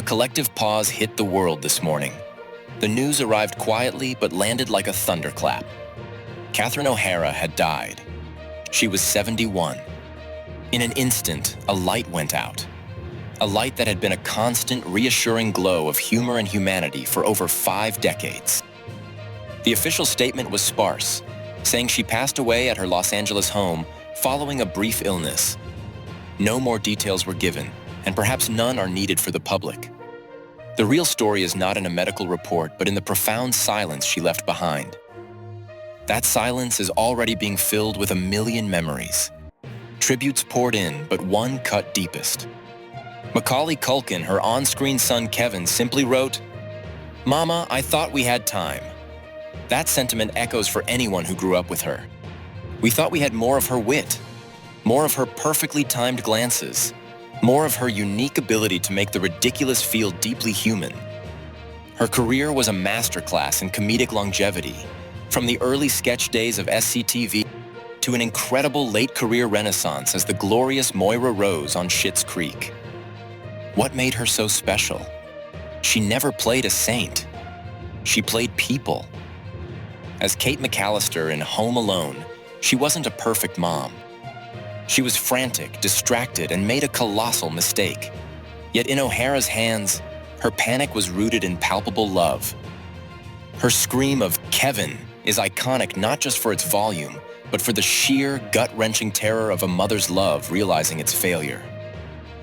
collective pause hit the world this morning. The news arrived quietly but landed like a thunderclap. Catherine O'Hara had died. She was 71. In an instant, a light went out. A light that had been a constant, reassuring glow of humor and humanity for over 5 decades. The official statement was sparse, saying she passed away at her Los Angeles home following a brief illness. No more details were given, and perhaps none are needed for the public. The real story is not in a medical report, but in the profound silence she left behind. That silence is already being filled with a million memories. Tributes poured in, but one cut deepest. Macaulay Culkin, her on-screen son Kevin, simply wrote, "Mama, I thought we had time." That sentiment echoes for anyone who grew up with her. We thought we had more of her wit, more of her perfectly timed glances, more of her unique ability to make the ridiculous feel deeply human. Her career was a masterclass in comedic longevity, from the early sketch days of SCTV to an incredible late-career renaissance as the glorious Moira Rose on Schitt's Creek. What made her so special? She never played a saint. She played people. As Kate McCallister in Home Alone, she wasn't a perfect mom. She was frantic, distracted, and made a colossal mistake. Yet in O'Hara's hands, her panic was rooted in palpable love. Her scream of "Kevin" is iconic not just for its volume, but for the sheer, gut-wrenching terror of a mother's love realizing its failure.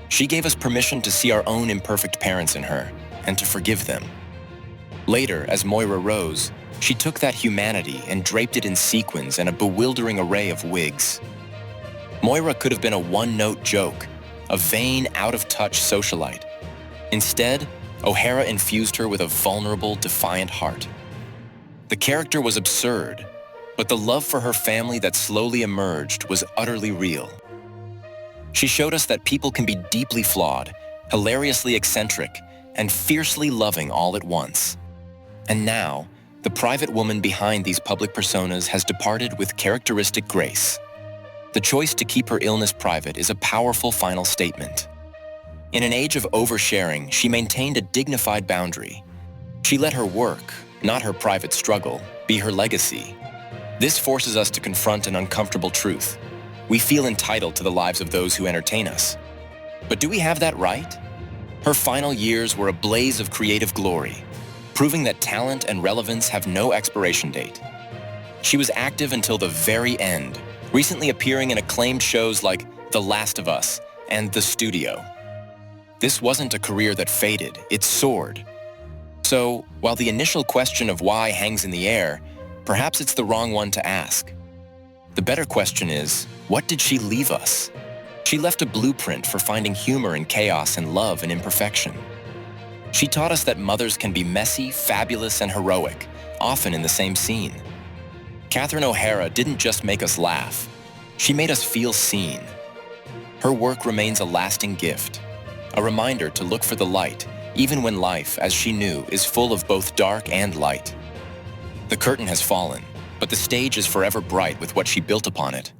She gave us permission to see our own imperfect parents in her, and to forgive them. Later, as Moira Rose, she took that humanity and draped it in sequins and a bewildering array of wigs. Moira could have been a one-note joke, a vain, out-of-touch socialite. Instead, O'Hara infused her with a vulnerable, defiant heart. The character was absurd, but the love for her family that slowly emerged was utterly real. She showed us that people can be deeply flawed, hilariously eccentric, and fiercely loving all at once. And now, the private woman behind these public personas has departed with characteristic grace. The choice to keep her illness private is a powerful final statement. In an age of oversharing, she maintained a dignified boundary. She let her work, not her private struggle, be her legacy. This forces us to confront an uncomfortable truth. We feel entitled to the lives of those who entertain us. But do we have that right? Her final years were a blaze of creative glory, proving that talent and relevance have no expiration date. She was active until the very end, recently appearing in acclaimed shows like The Last of Us and The Studio. This wasn't a career that faded, it soared. So, while the initial question of why hangs in the air, perhaps it's the wrong one to ask. The better question is, what did she leave us? She left a blueprint for finding humor in chaos and love in imperfection. She taught us that mothers can be messy, fabulous, and heroic, often in the same scene. Catherine O'Hara didn't just make us laugh. She made us feel seen. Her work remains a lasting gift, a reminder to look for the light, even when life, as she knew, is full of both dark and light. The curtain has fallen, but the stage is forever bright with what she built upon it.